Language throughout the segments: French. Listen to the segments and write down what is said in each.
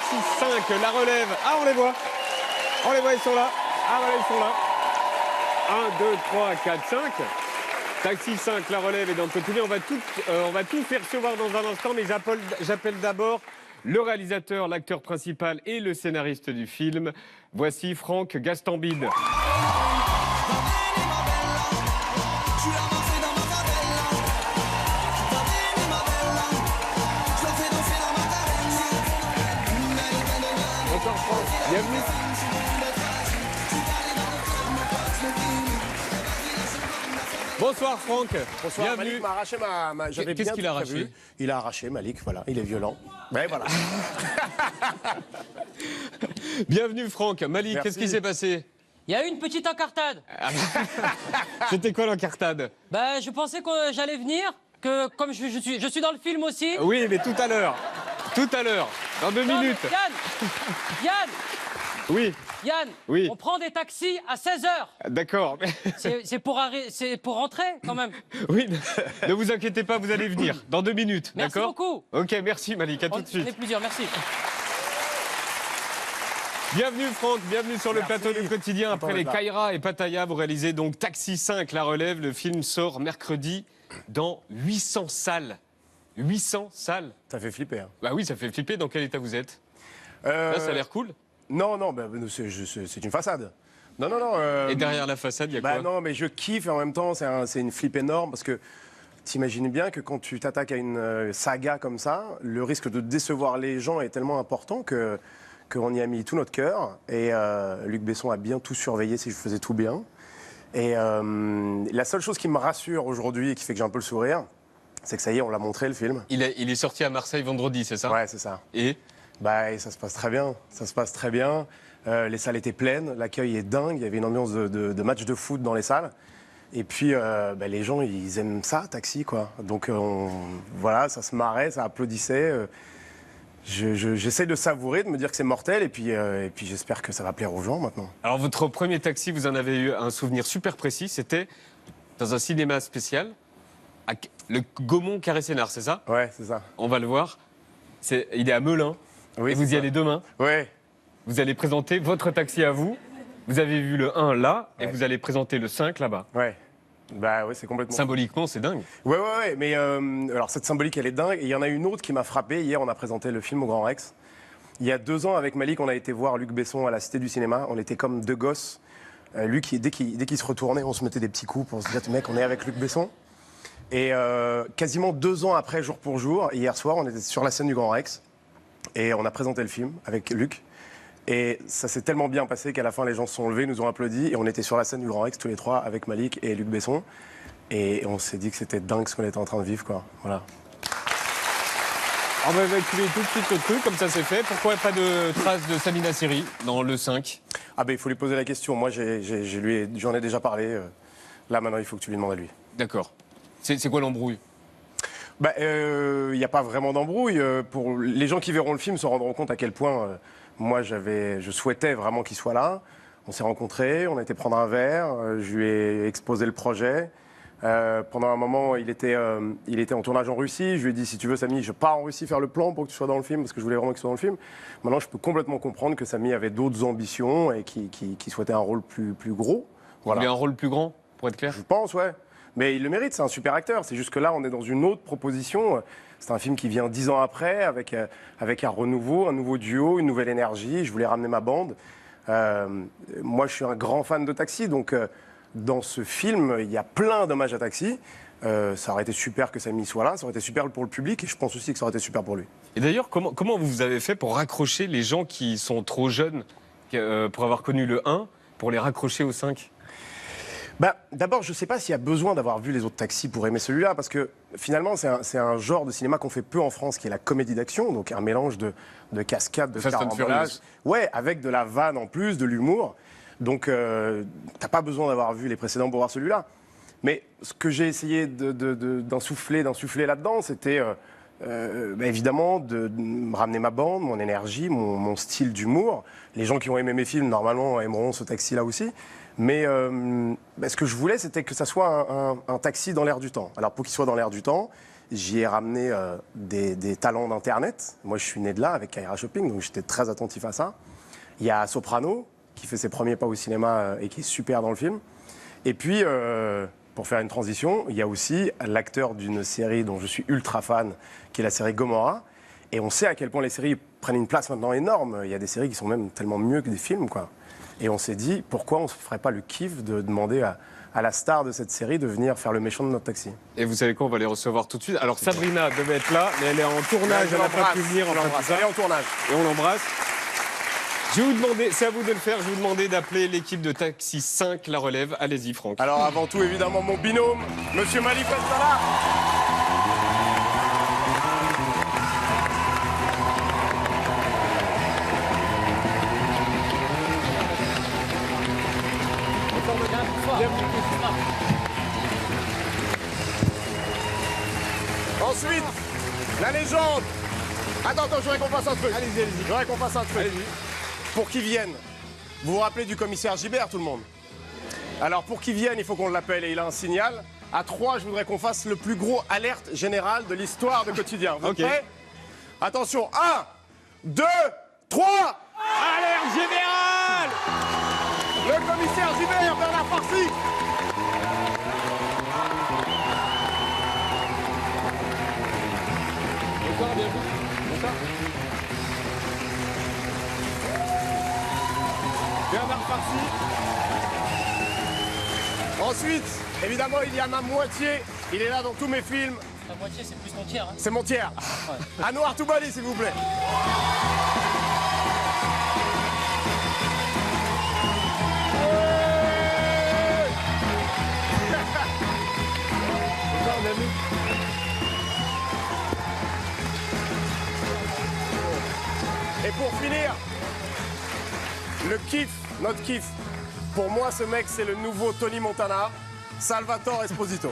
Taxi 5, la relève. Ah, on les voit. On les voit, ils sont là. Ah, voilà, ils sont là. 1, 2, 3, 4, 5. Taxi 5, la relève est dans le quotidien. On va tout faire recevoir dans un instant, mais j'appelle d'abord le réalisateur, l'acteur principal et le scénariste du film. Voici Franck Gastambide. Bonsoir Franck, bienvenue. Bonsoir Franck. Bonsoir, bienvenue. Malik m'a arraché j'avais Qu'est-ce bien qu'il a tout arraché? prévu. Il a arraché Malik, voilà, il est violent. Ouais, voilà. Bienvenue Franck. Malik, Merci. qu'est-ce qui s'est passé? Il y a eu une petite encartade. C'était quoi l'encartade? Ben, je pensais que j'allais venir, que comme je suis dans le film aussi. Oui, mais tout à l'heure. Tout à l'heure, dans 2 Non, mais minutes. Yann, Oui, Oui. on prend des taxis à 16h. d'accord. C'est pour rentrer quand même. Oui, ne vous inquiétez pas, vous allez venir dans 2 minutes, Merci d'accord? beaucoup. Ok, merci Malik, à tout de On suite. est plusieurs, merci. Bienvenue Franck, bienvenue sur le Merci. plateau du quotidien. Après Content les d'être là. Kaira et Pattaya, vous réalisez donc Taxi 5, la relève. Le film sort mercredi dans 800 salles. 800 salles. Ça fait flipper. Hein. Bah oui, ça fait flipper. Dans quel état vous êtes? Là, ça a l'air cool. Non, c'est une façade. Non. Et derrière la façade, il y a quoi? non, mais je kiffe et en même temps, c'est une flip énorme parce que t'imagines bien que quand tu t'attaques à une saga comme ça, le risque de décevoir les gens est tellement important qu'on y a mis tout notre cœur. Et Luc Besson a bien tout surveillé si je faisais tout bien. Et la seule chose qui me rassure aujourd'hui et qui fait que j'ai un peu le sourire, c'est que ça y est, on l'a montré le film. Il est sorti à Marseille vendredi, c'est ça? Ouais, c'est ça. Et Et ça se passe très bien. Ça se passe très bien. Les salles étaient pleines, l'accueil est dingue. Il y avait une ambiance de match de foot dans les salles. Et puis, les gens, ils aiment ça, Taxi, quoi. Donc, voilà, ça se marrait, ça applaudissait. J'essaie de savourer, de me dire que c'est mortel. Et puis j'espère que ça va plaire aux gens maintenant. alors, votre premier Taxi, vous en avez eu un souvenir super précis. C'était dans un cinéma spécial, le Gaumont Carré Sénard, c'est ça? Ouais, c'est ça. On va le voir. Il est à Melun. Oui, Et vous c'est y ça. allez demain. Ouais. Vous allez présenter votre taxi à vous. Vous avez vu le 1 là, et Ouais. vous allez présenter le 5 là-bas. Ouais. Bah ouais, c'est complètement. Symboliquement, c'est dingue. Ouais. Mais alors, cette symbolique, elle est dingue. Et il y en a une autre qui m'a frappé. Hier, on a présenté le film au Grand Rex. Il y a 2 ans, avec Malik, on a été voir Luc Besson à la Cité du Cinéma. On était comme 2 gosses. Lui, dès qu'il se retournait, on se mettait des petits coups pour se dire, mec, on est avec Luc Besson. Et quasiment 2 ans après, jour pour jour, hier soir, on était sur la scène du Grand Rex. Et on a présenté le film avec Luc. Et ça s'est tellement bien passé qu'à la fin, les gens se sont levés, nous ont applaudi. Et on était sur la scène du Grand Rex, tous les 3, avec Malik et Luc Besson. Et on s'est dit que c'était dingue ce qu'on était en train de vivre, quoi. Voilà. On va évacuer tout de suite le truc, comme ça c'est fait. Pourquoi pas de traces de Samina Seri dans le 5? Ah ben, il faut lui poser la question. Moi, j'en ai déjà parlé. Là, maintenant, il faut que tu lui demandes à lui. D'accord. C'est quoi l'embrouille? Il n'y a pas vraiment d'embrouille. Pour les gens qui verront le film se rendront compte à quel point moi, je souhaitais vraiment qu'il soit là. On s'est rencontrés, on a été prendre un verre, je lui ai exposé le projet. Pendant un moment, il était en tournage en Russie. Je lui ai dit, si tu veux, Samy, je pars en Russie faire le plan pour que tu sois dans le film, parce que je voulais vraiment qu'il soit dans le film. Maintenant, je peux complètement comprendre que Samy avait d'autres ambitions et qu'il souhaitait un rôle plus gros. Il a un rôle plus grand, pour être clair? Je pense, ouais. Mais il le mérite, c'est un super acteur. C'est juste que là, on est dans une autre proposition. C'est un film qui vient 10 ans après, avec un renouveau, un nouveau duo, une nouvelle énergie. Je voulais ramener ma bande. Moi, je suis un grand fan de Taxi, donc dans ce film, il y a plein d'hommages à Taxi. Ça aurait été super que Samy soit là, ça aurait été super pour le public, et je pense aussi que ça aurait été super pour lui. Et d'ailleurs, comment vous avez fait pour raccrocher les gens qui sont trop jeunes pour avoir connu le 1, pour les raccrocher au 5? D'abord, je ne sais pas s'il y a besoin d'avoir vu les autres Taxis pour aimer celui-là, parce que finalement, c'est un genre de cinéma qu'on fait peu en France, qui est la comédie d'action, donc un mélange de cascades, de Fast and carambolage. Furious. Ouais, avec de la vanne en plus, de l'humour. Donc, t'as pas besoin d'avoir vu les précédents pour voir celui-là. Mais ce que j'ai essayé d'insuffler là-dedans, c'était évidemment de me ramener ma bande, mon énergie, mon style d'humour. Les gens qui ont aimé mes films, normalement, aimeront ce Taxi-là aussi. Mais ce que je voulais, c'était que ça soit un taxi dans l'air du temps. Alors, pour qu'il soit dans l'air du temps, j'y ai ramené des talents d'Internet. Moi, je suis né de là avec Kaira Shopping, donc j'étais très attentif à ça. Il y a Soprano, qui fait ses premiers pas au cinéma et qui est super dans le film. Et puis, pour faire une transition, il y a aussi l'acteur d'une série dont je suis ultra fan, qui est la série Gomorrah. Et on sait à quel point les séries prennent une place maintenant énorme. Il y a des séries qui sont même tellement mieux que des films, quoi. Et on s'est dit, pourquoi on ne se ferait pas le kiff de demander à la star de cette série de venir faire le méchant de notre taxi. Et vous savez quoi, on va les recevoir tout de suite. Alors Sabrina devait être là, mais elle est en tournage, elle n'a pas pu venir. Elle est en tournage. Et on l'embrasse. Je vais vous demander, c'est à vous de le faire, je vais vous demander d'appeler l'équipe de Taxi 5 La Relève. Allez-y, Franck. Alors avant tout, évidemment, mon binôme, Monsieur Malik Benzala. Ensuite, la légende. Attends, je voudrais qu'on fasse un truc. Allez-y. Je voudrais qu'on fasse un truc. Allez-y. Pour qu'il vienne, vous vous rappelez du commissaire Gibert, tout le monde? Alors, pour qu'il vienne, il faut qu'on l'appelle et il a un signal. À 3, je voudrais qu'on fasse le plus gros alerte générale de l'histoire de Quotidien. Vous êtes prêts? Attention, 1, 2, 3. Alerte générale! Le commissaire Gibert, Bernard Farcy. Bonsoir, bienvenue. Bonsoir. Bernard Farcy. Ensuite, évidemment, il y a ma moitié. Il est là dans tous mes films. La moitié, c'est plus ton tiers. Hein. C'est mon tiers. Anouar Toubali, s'il vous plaît. Bonsoir, bienvenue. Et pour finir, le kiff, notre kiff. Pour moi, ce mec, c'est le nouveau Tony Montana, Salvatore Esposito.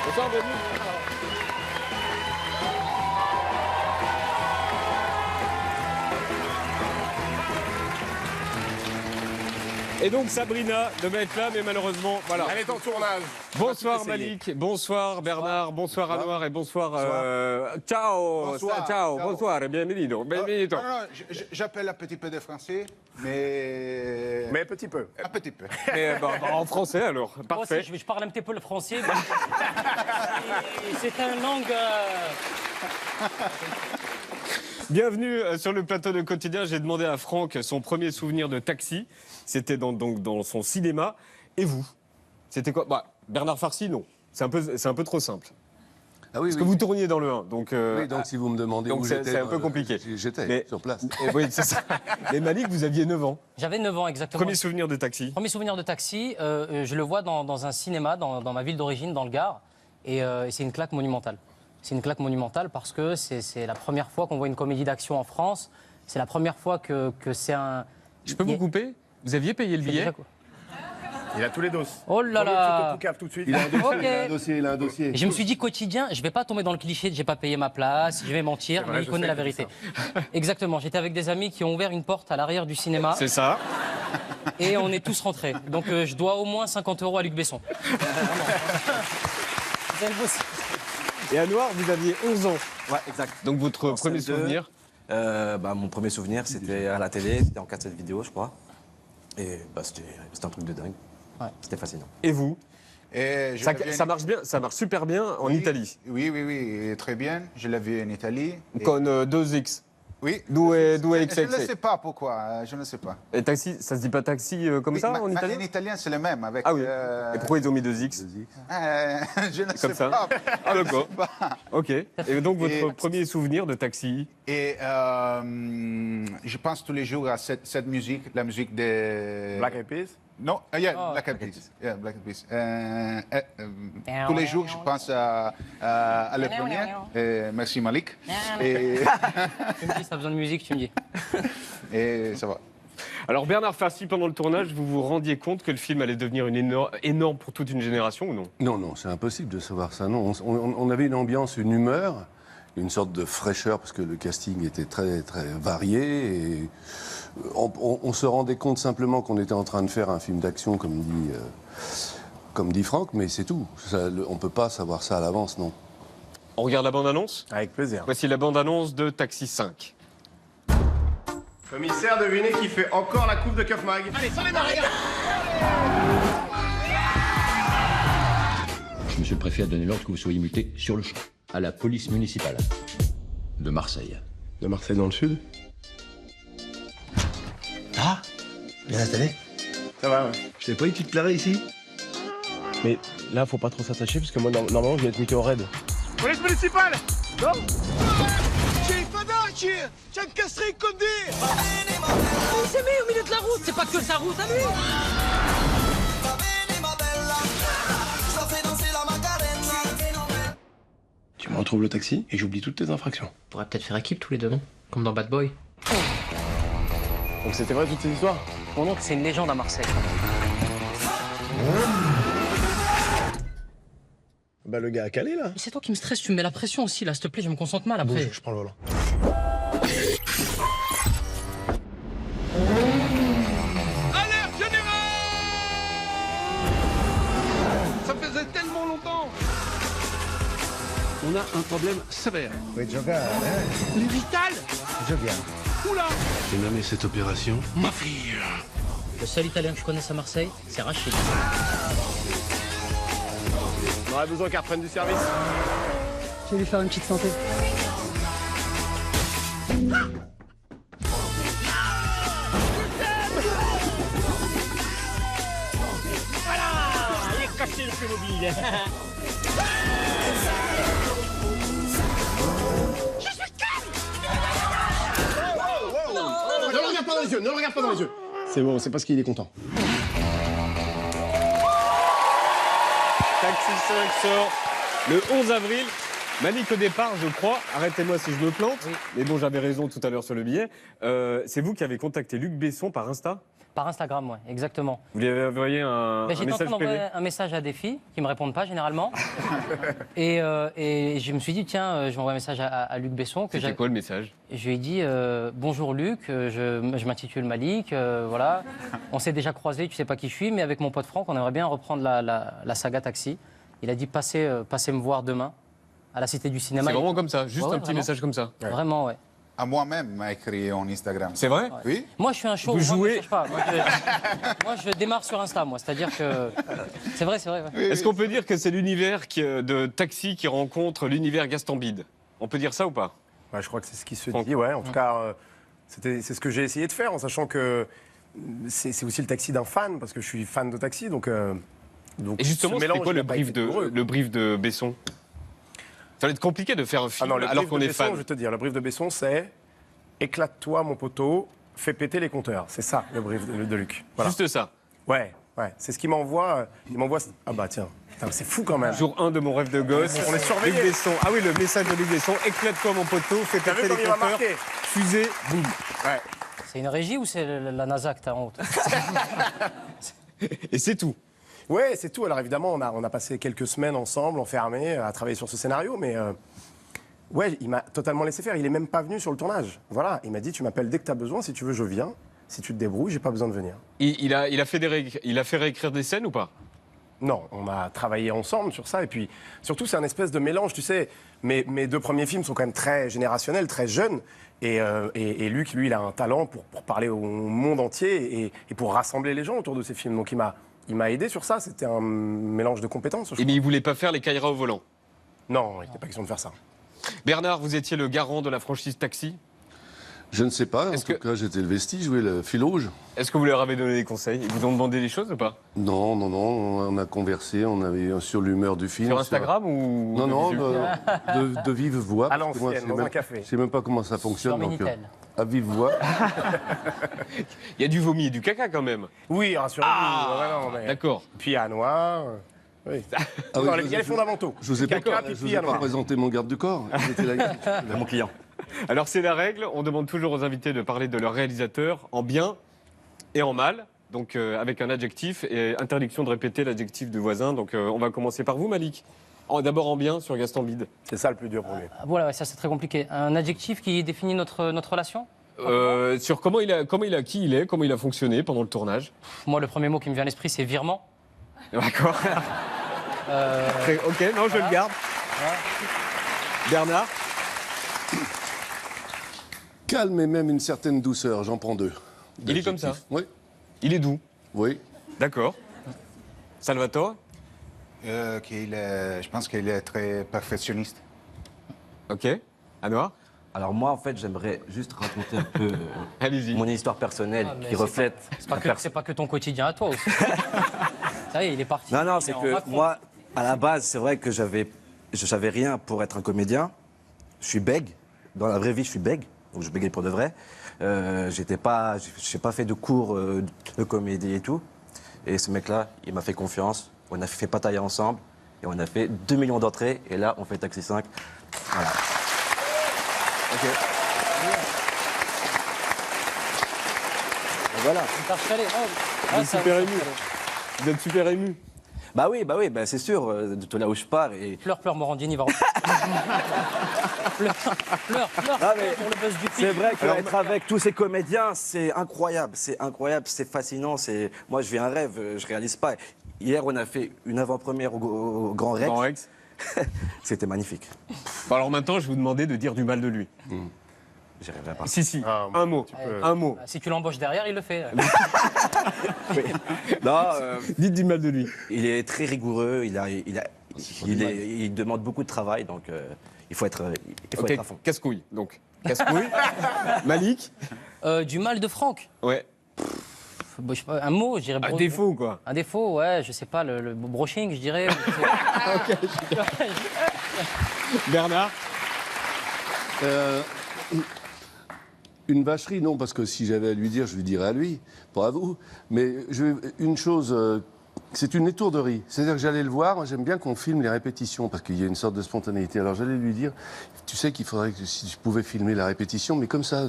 Bonsoir, bienvenue. Et donc Sabrina devait être là, mais malheureusement, voilà. Elle est en tournage. Bonsoir On va tout essayer. Malik, bonsoir Bernard, bonsoir Anouar et bonsoir. Ciao, Bonsoir. ciao, Ciao. bonsoir, bienvenido, bienvenido. Non, j'appelle un petit peu de français, mais... Mais petit peu. Un petit peu. Mais, en français alors, Moi parfait. aussi, je parle un petit peu le français. Mais... c'est une langue... Bienvenue sur le plateau de Quotidien. J'ai demandé à Franck son premier souvenir de taxi. C'était donc dans son cinéma. Et vous? C'était quoi? Bernard Farcy, non. C'est un peu trop simple. Ah oui, Parce oui. que vous tourniez dans le 1. Donc, Oui, donc si vous me demandez donc où c'est- j'étais... c'est un peu compliqué. J'étais Mais- sur place. et oui, c'est ça. Mais Malik, vous aviez 9 ans. J'avais 9 ans exactement. Premier souvenir de taxi. Premier souvenir de taxi, je le vois dans un cinéma, dans ma ville d'origine, dans le Gard. Et c'est une claque monumentale. C'est une claque monumentale parce que c'est la première fois qu'on voit une comédie d'action en France. C'est la première fois que c'est un... Je peux vous couper? Vous aviez payé le C'est billet? déjà quoi. Il a tous les dos. Oh là là. Tout de suite. Il a un dossier, Ok. il a un dossier, il a un dossier. Et je me suis dit quotidien, je vais pas tomber dans le cliché de j'ai pas payé ma place, je vais mentir, vrai, mais il je connaît sais la que c'est vérité. Exactement, j'étais avec des amis qui ont ouvert une porte à l'arrière du cinéma C'est ça. et on est tous rentrés. Donc je dois au moins 50 € à Luc Besson. Vous avez le boss. Et Anouar, vous aviez 11 ans. Ouais, exact. Donc votre En premier CM2, souvenir? Mon premier souvenir, c'était à la télé, c'était en cassette vidéo, je crois. Et c'était un truc de dingue. Ouais. C'était fascinant. Et vous? Et je Ça, l'ai vu ça marche bien, ça marche super bien en Oui, Italie. Oui, très bien. Je l'ai vu en Italie. Et- Con 2X. Oui. D'où est Je ne XXX. sais pas pourquoi, je ne sais pas. Et taxi, ça se dit pas taxi comme Oui, ça mais- en mais italien? En italien, c'est le même. Avec, Ah oui. Et pourquoi ils ont mis 2X? je ne sais Comme ça. pas. Ah d'accord. Ok. Et donc votre Et- premier souvenir de taxi? Et je pense tous les jours à cette musique, la musique de... Black Eyed Peas. Non, yeah, Oh. Black Eyed Peas. Yeah, Black Eyed Peas. Tous les jours, je pense à le premier. Merci Malik. Et, Tu me dis, si t'as besoin de musique, tu me dis. et ça va. Alors Bernard Farcy, pendant le tournage, vous vous rendiez compte que le film allait devenir énorme pour toute une génération ou non? Non, c'est impossible de savoir ça. Non, on avait une ambiance, une humeur une sorte de fraîcheur parce que le casting était très très varié et on se rendait compte simplement qu'on était en train de faire un film d'action comme dit Franck, mais c'est tout. On peut pas savoir ça à l'avance, non. On regarde la bande-annonce. Avec plaisir. Voici la bande-annonce de Taxi 5. Commissaire, devinez qui fait encore la coupe de Keuf Mag. Allez, sans les marais. Monsieur le préfet a donné l'ordre que vous soyez muté sur le champ, à la police municipale de Marseille. De Marseille dans le sud. Ah, bien installé. Ça va, ouais. Je t'avais pas dit que tu te plairais ici? Mais là, faut pas trop s'attacher parce que moi, normalement, je vais être muté au raid. Police municipale! Non? Il s'est mis au milieu de la route, c'est pas que sa route à lui. Tu me retrouves le taxi et j'oublie toutes tes infractions. On pourrait peut-être faire équipe tous les deux, non? Comme dans Bad Boy. Donc c'était vrai toutes ces histoires? Mon oncle, c'est une légende à Marseille. Bah le gars a calé là. Mais c'est toi qui me stresse, tu me mets la pression aussi là, s'il te plaît, je me concentre mal après. Bouge, je prends le volant. Alerte générale! Ça faisait tellement longtemps! On a un problème sévère. Oui, Joga, hein? Les vitales! Joga. Oula! J'ai nommé cette opération. Ma fille! Le seul Italien que je connaisse à Marseille, c'est Rachid. On aurait besoin qu'elle reprenne du service. Je vais lui faire une petite santé. Il est caché le plus mobile! Ne le regarde pas dans les yeux, ne le regarde pas dans les yeux. C'est bon, c'est parce qu'il est content. Taxi 5 sort le 11 avril. Malik, au départ, je crois, arrêtez-moi si je me plante, mais bon, j'avais raison tout à l'heure sur le billet. C'est vous qui avez contacté Luc Besson par Insta? Par Instagram, ouais, exactement. Vous lui avez envoyé un J'étais en message train privé? d'envoyer un message à des filles qui me répondent pas généralement. et je me suis dit, tiens, je vais envoyer un message à Luc Besson. C'était quoi le message? Je lui ai dit, bonjour Luc, je m'intitule Malik, voilà. On s'est déjà croisés, tu sais pas qui je suis, mais avec mon pote Franck, on aimerait bien reprendre la saga Taxi. Il a dit, passez me voir demain à la Cité du Cinéma. C'est vraiment comme ça, juste Ouais, un petit vraiment. message comme ça. Vraiment, ouais. À moi-même, m'a écrit en Instagram. C'est vrai? Oui. Moi, je suis un show. Vous moi, jouez- je cherche pas. Moi, je démarre sur Insta, moi. C'est-à-dire que. C'est vrai, c'est vrai. Ouais. Est-ce qu'on peut dire que c'est l'univers de Taxi qui rencontre l'univers Gaston Bide? On peut dire ça ou pas? Ouais, je crois que c'est ce qui se Franck. dit, ouais. En tout cas, c'est ce que j'ai essayé de faire, en sachant que c'est aussi le taxi d'un fan, parce que je suis fan de taxi, donc Et justement, ce c'était mélange, quoi il a pas été douloureux. le brief de Besson? Ça va être compliqué de faire un Ah film non, le alors brief qu'on de est Besson, fan. je vais te dire, le brief de Besson, c'est éclate-toi, mon poteau, fais péter les compteurs. C'est ça, le brief de Luc. Voilà. Juste ça. Ouais, c'est ce qu'il m'envoie. Il m'envoie. Ah bah tiens, putain, c'est fou quand même. Jour 1 de mon rêve de gosse. On est surveillés. Luc Besson. Ah oui, le message de Luc Besson. Éclate-toi, mon poteau, fais T'as péter vu les comme il m'a compteurs. marqué? Fusée, boum. Ouais. C'est une régie ou c'est la NASA que t'as en haute? Et c'est tout. Ouais, c'est tout. Alors évidemment, on a passé quelques semaines ensemble, enfermés, à travailler sur ce scénario, mais ouais, il m'a totalement laissé faire. Il est même pas venu sur le tournage. Voilà, il m'a dit, tu m'appelles dès que tu as besoin, si tu veux, je viens. Si tu te débrouilles, j'ai pas besoin de venir. Il a fait réécrire des scènes ou pas? Non, on a travaillé ensemble sur ça. Et puis, surtout, c'est un espèce de mélange, tu sais. Mes deux premiers films sont quand même très générationnels, très jeunes. Et Luc, lui, il a un talent pour parler au monde entier et pour rassembler les gens autour de ses films. Donc, il m'a aidé sur ça. C'était un mélange de compétences. je Et mais crois. il voulait pas faire les Caïras au volant. Non, il n'était pas question de faire ça. Bernard, vous étiez le garant de la franchise Taxi. Je ne sais pas, en Est-ce tout que- cas j'étais le vestige, joué le fil rouge. Est-ce que vous leur avez donné des conseils? Ils vous ont demandé des choses ou pas? Non, on a conversé, on avait sur l'humeur du film. Sur Instagram ou Non, de non, visu de vive voix. À parce que moi, l'ancienne, je sais dans même- un café. Je sais même pas comment ça fonctionne. Sur Minitel. À vive voix. Il y a du vomi et du caca quand même. Oui, rassurez-vous. Ouais, non, mais- D'accord. Puis à Noir. Oui. Ah oui, Non, je il y a les fondamentaux. Je vous ai pas, Caca, je pipi, vous ai à pas Noir. présenté mon garde du corps. C'était là. Mon client. Alors c'est la règle, on demande toujours aux invités de parler de leur réalisateur en bien et en mal, donc avec un adjectif et interdiction de répéter l'adjectif du voisin. Donc on va commencer par vous Malik. D'abord en bien sur Gaston Bide. C'est ça le plus dur pour lui. Voilà, ouais, ça c'est très compliqué. Un adjectif qui définit notre relation? Sur comment il a, qui il est, comment il a fonctionné pendant le tournage. Moi, le premier mot qui me vient à l'esprit, c'est virement. D'accord. Ok, non, je le garde. Bernard. Calme et même une certaine douceur, j'en prends 2. Il est comme ça? Oui. Il est doux. Oui. D'accord. Salvatore. Je pense qu'il est très perfectionniste. Ok. Anouar. Alors moi, en fait, j'aimerais juste raconter un peu Allez-y. mon histoire personnelle mais qui reflète... C'est pas que ton quotidien à toi aussi. Ça y est, il est parti. Non, Il c'est est en que Macron. moi, à la base, c'est vrai que je savais rien pour être un comédien. Je suis bègue. Dans la vraie vie, je suis bègue. Donc je bégayais pour de vrai. J'ai pas fait de cours de comédie et tout. Et ce mec-là, il m'a fait confiance. On a fait Pattaya ensemble. Et on a fait 2 millions d'entrées. Et là, on fait Taxi 5. Voilà. Ok. Et voilà. Vous êtes super ému. Vous êtes super ému. Bah oui, c'est sûr, de là où je pars. Et... Pleure, Morandini va pleure Ah, mais pour le buzz du film. c'est vrai qu'être avec tous ces comédiens, c'est incroyable, c'est fascinant. Moi, je vis un rêve, je réalise pas. Hier, on a fait une avant-première au Grand Rex. Grand Rex. C'était magnifique. Bon, alors maintenant, je vais vous demander de dire du mal de lui. J'y arriverai pas. Si, Ah, un mot. Un mot. Si tu l'embauches derrière, il le fait. Non, Dites du mal de lui. il est très rigoureux, il demande beaucoup de travail, donc il faut être à fond. Casse-couille, donc. Casse-couille. Malik. Du mal de Franck. Ouais. Bon, je sais pas, un mot, je dirais. Un défaut, quoi. Un défaut, ouais, je sais pas, le brushing, je dirais. Bernard. Une vacherie, non, parce que si j'avais à lui dire, je lui dirais à lui, pas à vous. Mais une chose, c'est une étourderie. C'est-à-dire que j'allais le voir, moi j'aime bien qu'on filme les répétitions, parce qu'il y a une sorte de spontanéité. Alors j'allais lui dire, tu sais qu'il faudrait que si je pouvais filmer la répétition, mais comme ça.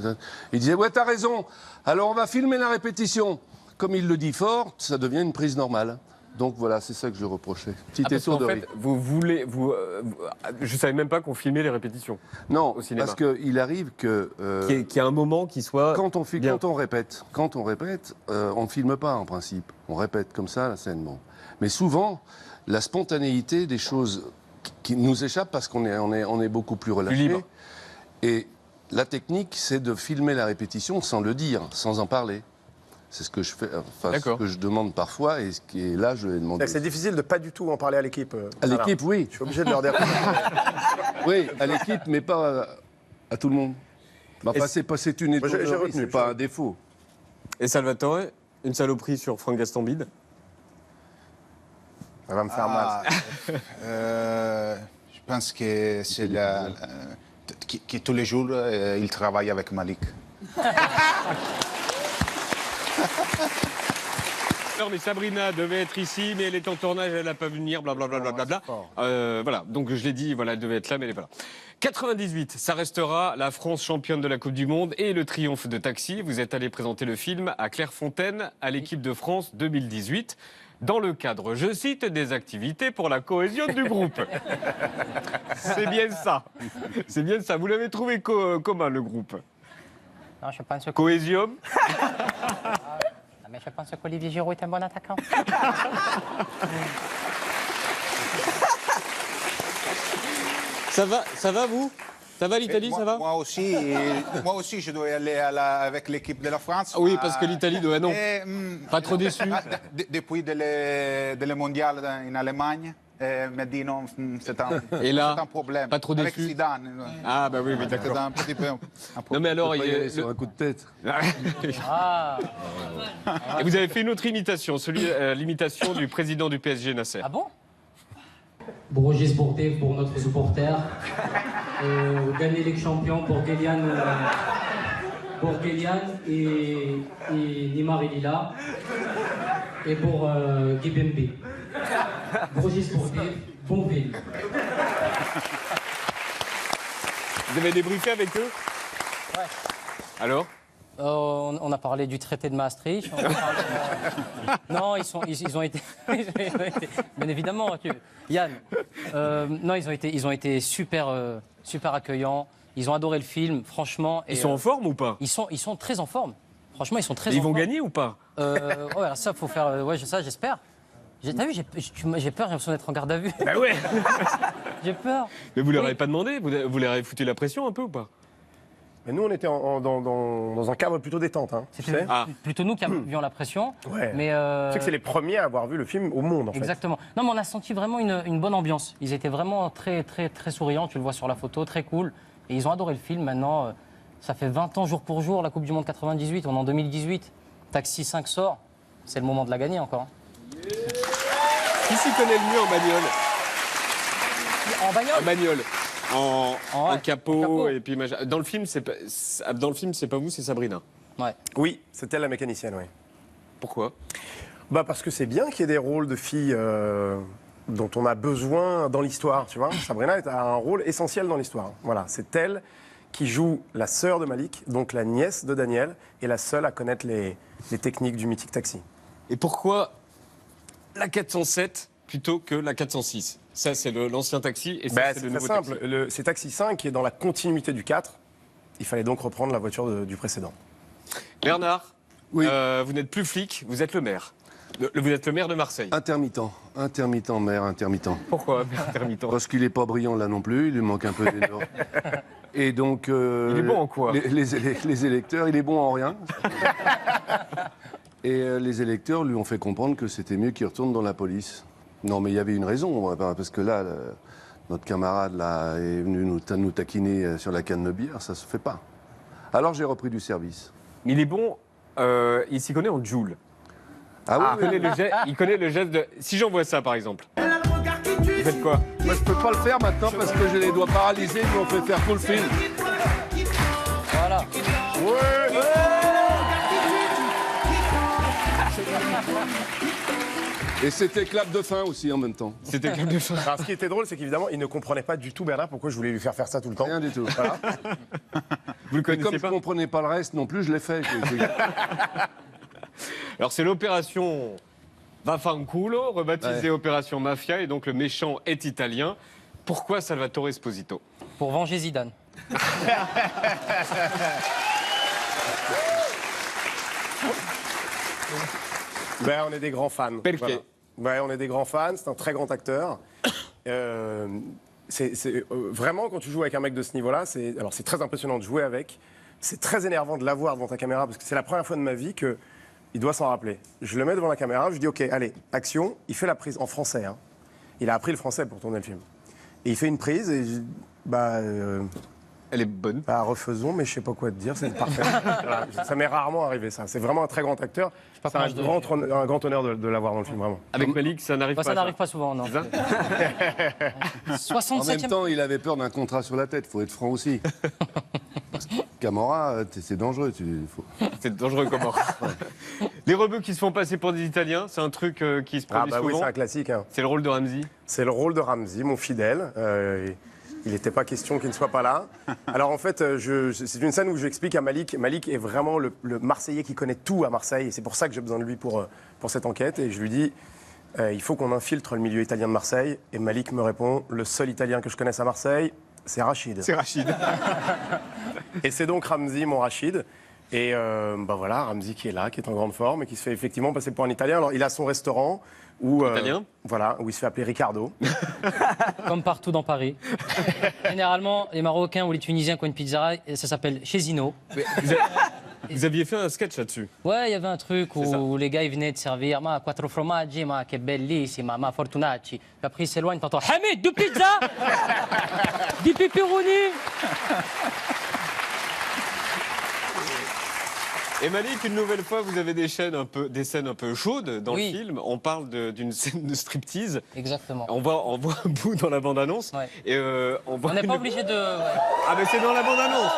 Il disait, ouais, t'as raison, alors on va filmer la répétition. Comme il le dit fort, ça devient une prise normale. Donc voilà, c'est ça que je reprochais. Petite Parce qu'en étourderie. fait, vous voulez... je savais même pas qu'on filmait les répétitions. Non, au cinéma. parce qu'il arrive que... Qu'il y a un moment qui soit... Quand on répète, on ne filme pas en principe. On répète comme ça la scène. Bon. Mais souvent, la spontanéité des choses qui nous échappent parce qu'on est beaucoup plus relâché. libre. Et la technique, c'est de filmer la répétition sans le dire, sans en parler. C'est ce que je fais, enfin, ce que je demande parfois, et ce qui est là, je vais demander. C'est difficile de pas du tout en parler à l'équipe. À l'équipe, oui. Je suis obligé de leur dire. Oui, à l'équipe, mais pas à tout le monde. Enfin, c'est une étourderie, c'est pas un défaut. Et Salvatore, une saloperie sur Franck Gaston Bide. Ça va me faire mal. Je pense que c'est que tous les jours, il travaille avec Malik. Non, mais Sabrina devait être ici, mais elle est en tournage, elle n'a pas vu venir, blablabla. Voilà, donc je l'ai dit, voilà, elle devait être là, mais elle n'est pas là. 98, ça restera la France championne de la Coupe du Monde et le triomphe de Taxi. Vous êtes allé présenter le film à Clairefontaine, à l'équipe de France 2018, dans le cadre, je cite, des activités pour la cohésion du groupe. C'est bien ça. C'est bien ça. Vous l'avez trouvé comment, le groupe? Non, je pense que... Cohésion. Mais je pense qu'Olivier Giroud est un bon attaquant. Ça va vous? Ça va l'Italie, ça va? Moi aussi, je dois aller avec l'équipe de la France. Oui, parce que l'Italie doit... Non, pas trop déçu. Depuis le mondial en Allemagne, me dit non, c'est un problème. Pas trop déçu. Avec Zidane. Ah bah oui, d'accord. C'est un petit peu un problème. Non mais alors, Il est sur un coup de tête. Et vous avez fait une autre imitation, l'imitation du président du PSG, Nasser. Ah bon? Projet sportif pour notre supporter. Gagner Ligue Champion pour Kélian et Neymar il est là. Et pour Guy Bembe. Projet sportif, bon ville. Vous avez débriefé avec eux? Ouais. Alors? On a parlé du traité de Maastricht. Non, ils ont été... Bien évidemment, Yann. Non, ils ont été super, super accueillants. Ils ont adoré le film, franchement. Ils sont en forme ou pas? Ils sont très en forme. Franchement, ils sont très en Ils forme. vont gagner ou pas? Ouais, alors ça, faut faire... ouais, ça, j'espère. T'as vu, j'ai peur, j'ai l'impression d'être en garde à vue. Bah ouais. J'ai peur. Mais vous leur avez pas demandé? Vous leur avez foutu la pression un peu ou pas? Mais nous, on était dans un cadre plutôt détente. Hein, tu sais. Plutôt nous qui avions la pression. Ouais. Mais Tu sais que c'est les premiers à avoir vu le film au monde, en fait. exactement. Non, mais on a senti vraiment une bonne ambiance. Ils étaient vraiment très, très, très souriants. Tu le vois sur la photo, très cool. Et ils ont adoré le film. Maintenant, ça fait 20 ans jour pour jour, la Coupe du Monde 98. On est en 2018. Taxi 5 sort. C'est le moment de la gagner encore. Hein. Qui s'y connaît le mieux en bagnole? En bagnole? En bagnole. En ouais, capot, en capot. et puis machin. Dans le film, c'est pas vous, c'est Sabrina. Ouais. Oui, c'est elle la mécanicienne, oui. Pourquoi? Bah parce que c'est bien qu'il y ait des rôles de filles dont on a besoin dans l'histoire, tu vois. Sabrina a un rôle essentiel dans l'histoire. Voilà, c'est elle qui joue la sœur de Malik, donc la nièce de Daniel, et la seule à connaître les techniques du mythique taxi. Et pourquoi la 407 plutôt que la 406? Ça, c'est l'ancien taxi, et ça, c'est le très nouveau simple. taxi. C'est Taxi 5 qui est dans la continuité du 4. Il fallait donc reprendre la voiture du précédent. Bernard, Oui. vous n'êtes plus flic, vous êtes le maire. Vous êtes le maire de Marseille. Intermittent, maire, intermittent. Pourquoi intermittent? Parce qu'il n'est pas brillant là non plus, il lui manque un peu d'énorme. Et donc... Il est bon en quoi? les électeurs, il est bon en rien. Et les électeurs lui ont fait comprendre que c'était mieux qu'il retourne dans la police. Non, mais il y avait une raison, parce que là, notre camarade là, est venu nous taquiner sur la canne de bière, ça se fait pas. Alors j'ai repris du service. Mais il est bon, il s'y connaît en joule. Ah oui, Il connaît le geste de... Si j'envoie ça, par exemple, vous faites quoi? Moi, je peux pas le faire maintenant parce que j'ai les doigts paralysés, mais on fait faire tout le film. Voilà. Et c'était clap de fin aussi en même temps. C'était clap de fin. Alors, ce qui était drôle, c'est qu'évidemment, il ne comprenait pas du tout, Bernard, pourquoi je voulais lui faire ça tout le temps. Rien du tout. Voilà. Vous le Et connaissez comme je pas? ne comprenais pas le reste non plus, je l'ai fait. Alors, c'est l'opération Vaffanculo, rebaptisée Ouais. opération Mafia, et donc le méchant est italien. Pourquoi Salvatore Esposito? Pour venger Zidane. Ben, on est des grands fans. Perché? Ouais, on est des grands fans, c'est un très grand acteur. Vraiment, quand tu joues avec un mec de ce niveau-là, c'est très impressionnant de jouer avec. C'est très énervant de l'avoir devant ta caméra, parce que c'est la première fois de ma vie qu'il doit s'en rappeler. Je le mets devant la caméra, je dis OK, allez, action. Il fait la prise en français. Hein. Il a appris le français pour tourner le film. Et il fait une prise et Elle est bonne. refaisons, mais je sais pas quoi te dire, c'est parfait. Voilà, ça m'est rarement arrivé, ça. C'est vraiment un très grand acteur. pas C'est comment un grand honneur de l'avoir dans le film, vraiment. Avec Malik, ça n'arrive Bah, pas. ça n'arrive pas souvent, non. C'est ça? En même 67e. temps, il avait peur d'un contrat sur la tête, faut être franc aussi. Camorra, c'est dangereux. C'est dangereux comment. Les rebeux qui se font passer pour des Italiens, c'est un truc qui se produit oui, souvent. c'est un classique. Hein. C'est le rôle de Ramsey. C'est le rôle de Ramsey, mon fidèle. Il n'était pas question qu'il ne soit pas là. Alors en fait, c'est une scène où j'explique à Malik. Malik est vraiment le Marseillais qui connaît tout à Marseille. Et c'est pour ça que j'ai besoin de lui pour cette enquête. Et je lui dis, il faut qu'on infiltre le milieu italien de Marseille. Et Malik me répond, le seul Italien que je connaisse à Marseille, c'est Rachid. C'est Rachid. Et c'est donc Ramsey, mon Rachid. Et voilà, Ramsey qui est là, qui est en grande forme et qui se fait effectivement passer pour un Italien. Alors il a son restaurant où, Italien voilà, où il se fait appeler Ricardo. Comme partout dans Paris. Généralement, les Marocains ou les Tunisiens qui ont une pizzeria, ça s'appelle Cesino. Vous aviez fait un sketch là-dessus. Ouais, il y avait un truc C'est ça. où les gars ils venaient de servir ma quattro formaggi, ma che bellissima, ma fortunacci. Puis après ils s'éloignent, t'entends Hamid, deux pizzas, des pepperoni. Et Malik, une nouvelle fois, vous avez des scènes un peu chaudes dans Oui. le film. On parle d'une scène de striptease. Exactement. On voit un bout dans la bande-annonce. Ouais. Et on voit On n'est pas une- obligé de. Ah, mais c'est dans la bande-annonce.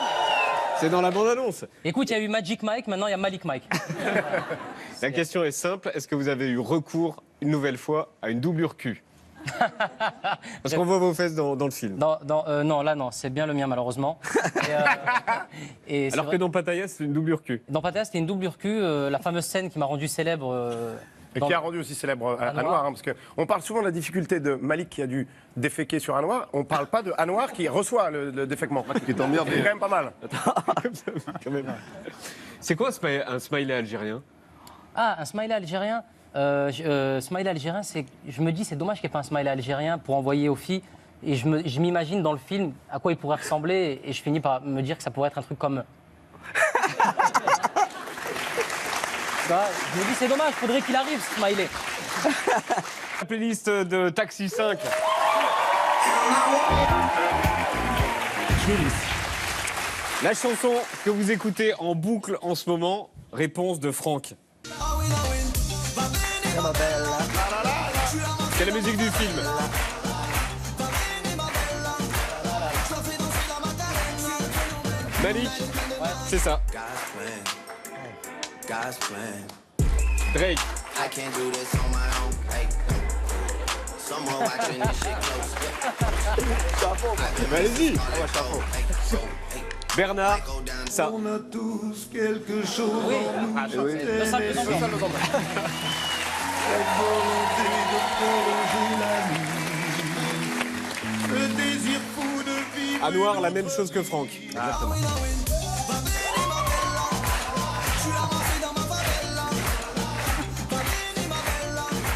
C'est dans la bande-annonce. Écoute, il y a eu Magic Mike, maintenant il y a Malik Mike. La question est simple. Est-ce que vous avez eu recours, une nouvelle fois, à une doublure cul? Parce qu'on voit vos fesses dans le film. Non, là non, c'est bien le mien malheureusement. Et Alors que dans Pattaya, c'est une doublure cul. dans Pattaya, c'était une doublure cul, la fameuse scène qui m'a rendu célèbre. Et qui a rendu aussi célèbre Anwar, hein, parce qu'on parle souvent de la difficulté de Malik qui a dû déféquer sur Anwar, on parle pas de Anwar qui reçoit le déféquement. Qui est emmerdé. C'est quand même pas mal. C'est quoi un smiley algérien? Ah, un smiley algérien. Smiley algérien, je me dis c'est dommage qu'il n'y ait pas un smiley algérien pour envoyer aux filles. Et je m'imagine dans le film à quoi il pourrait ressembler et je finis par me dire que ça pourrait être un truc comme. Je me dis c'est dommage, faudrait qu'il arrive ce smiley. La playlist de Taxi 5. La chanson que vous écoutez en boucle en ce moment, réponse de Franck. C'est la musique du film. Malik, c'est ça. Drake. Allez-y. Bernard, ça. On a tous quelque chose. Oui. Le simple ensemble. Cette volonté de prolonger la nuit. Le désir fou de vivre. Anwar, la même chose que Franck. Exactement.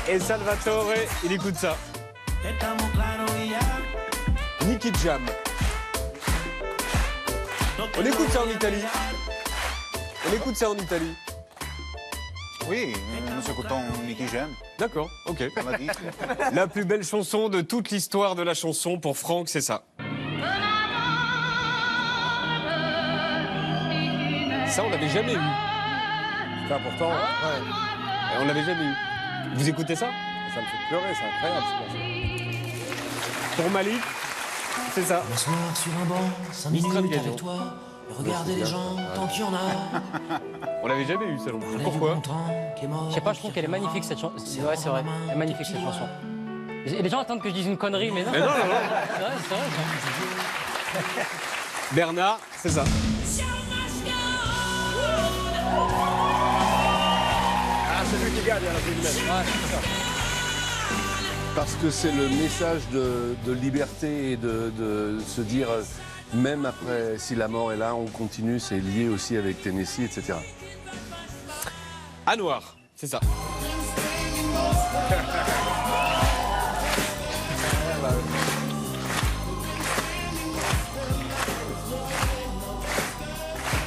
Et Salvatore, il écoute ça. Nicky Jam. On écoute ça en Italie. On écoute ça en Italie. Oui, nous écoutons Nicky Jam. D'accord, ok. On l'a dit. La plus belle chanson de toute l'histoire de la chanson pour Franck, c'est ça. Ça, on l'avait jamais eu. C'est important. Ouais. On l'avait jamais eu. Vous écoutez ça? Ça me fait pleurer, c'est incroyable ce morceau. Pour Malik, c'est ça. M'asseoir sur un banc, 5 minutes avec toi, et regarder les gens tant qu'il y en a. On l'avait jamais eu, ça non plus. Pourquoi? Je sais pas, je trouve qu'elle est magnifique cette chanson. Ouais, c'est vrai. Elle est magnifique cette chanson. Et les gens attendent que je dise une connerie, mais non. Mais non. C'est vrai. Bernard, c'est ça. Ah, c'est lui qui gagne à la fin du match. Parce que c'est le message de liberté et de se dire, même après, si la mort est là, on continue, c'est lié aussi avec Tennessee, etc. Anwar, c'est ça.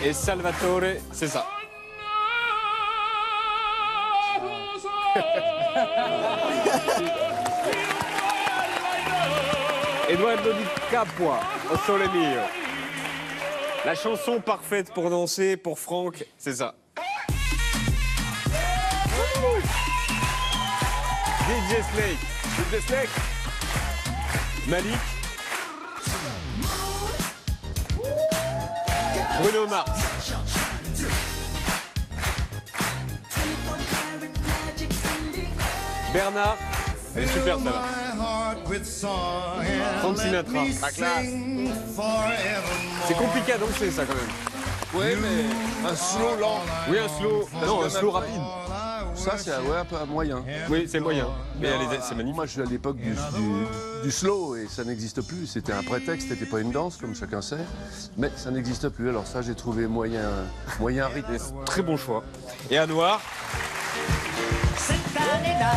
Et Salvatore, c'est ça. Eduardo Di Capua, O Sole Mio. La chanson parfaite pour danser, pour Franck, c'est ça. DJ Snake. Malik. Bruno Mars. Bernard. Elle est super, ça va. Frank Sinatra. La classe. C'est compliqué à danser, ça, quand même. Oui, mais un slow lent. Oui, un slow. Non, un slow rapide. Ça, c'est un peu moyen. Oui, c'est moyen. Mais c'est magnifique. Moi, je suis à l'époque du slow et ça n'existe plus. C'était un prétexte, c'était pas une danse, comme chacun sait. Mais ça n'existe plus. Alors ça, j'ai trouvé moyen rythme. Très bon choix. Et Anwar. Cette année-là,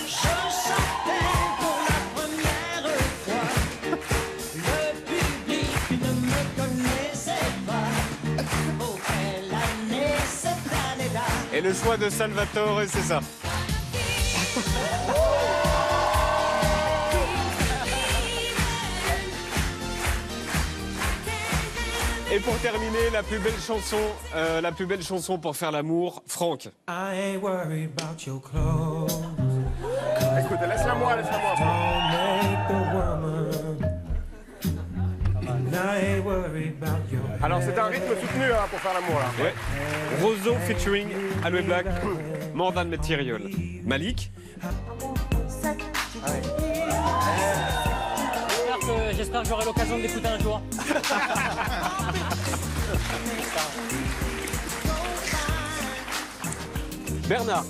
je chantais pour la première fois. Le public ne me connaissait pas. Oh, quelle année, cette année-là. Et le choix de Salvatore, c'est ça. Et pour terminer, la plus belle chanson pour faire l'amour, Franck. Écoute, laisse-la moi. Alors c'est un rythme soutenu hein, pour faire l'amour là. Ouais. Roseau featuring Aloe Black. More Than Material. Malik. J'espère que j'aurai l'occasion de l'écouter un jour. Bernard.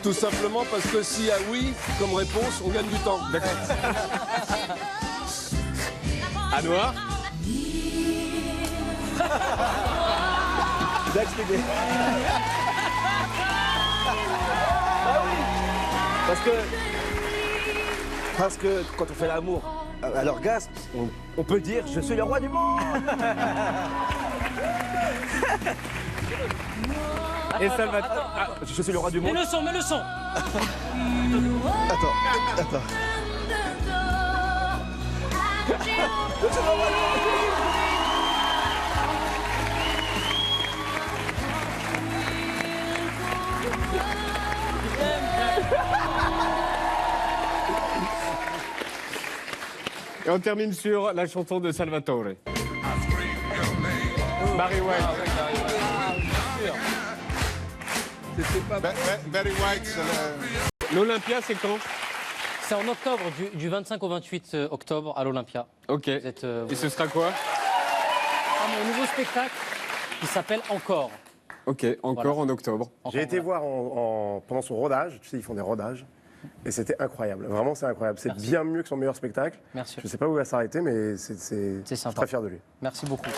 Tout simplement parce que s'il y a oui comme réponse, on gagne du temps. Anouar. Parce que quand on fait l'amour à l'orgasme, on peut dire je suis le roi du monde. Et Salvatore. Ah, Je suis le roi du Mets monde. le son, mets le son. Attends. Et on termine sur la chanson de Salvatore. Barry White. Very White, L'Olympia, c'est quand? C'est en octobre, du 25 au 28 octobre à l'Olympia. Ok. Vous êtes, Et ce sera quoi? mon nouveau spectacle qui s'appelle Encore. Ok, encore en octobre. J'ai été voir pendant son rodage, tu sais, ils font des rodages, et c'était incroyable. Vraiment, c'est incroyable. C'est bien mieux que son meilleur spectacle. Merci. Je ne sais pas où il va s'arrêter, mais je C'est suis sympa. très fier de lui. Merci beaucoup.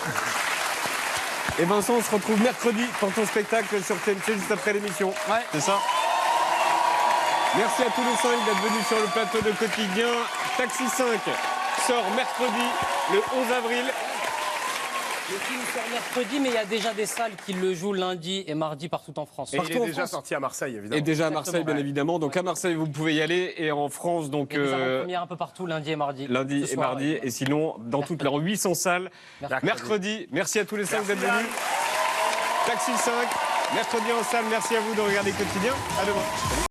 Et Vincent, on se retrouve mercredi pour ton spectacle sur TMC juste après l'émission. Ouais. C'est ça? Merci à tous les 5 d'être venus sur le plateau de Quotidien. Taxi 5 sort mercredi, le 11 avril. Le film sort mercredi, mais il y a déjà des salles qui le jouent lundi et mardi partout en France. Et Partout il est en déjà France. sorti à Marseille, évidemment. Et déjà à Marseille, bien Ouais. évidemment. Donc à Marseille, vous pouvez y aller. Et en France, donc Il y a des avant-premières un peu partout, lundi et mardi. lundi Ce et soir, mardi. ouais. Et sinon, dans toutes les 800 salles, mercredi. Merci à tous les 5 d'être venus. Taxi 5, mercredi en salle. Merci à vous de regarder Quotidien. À demain.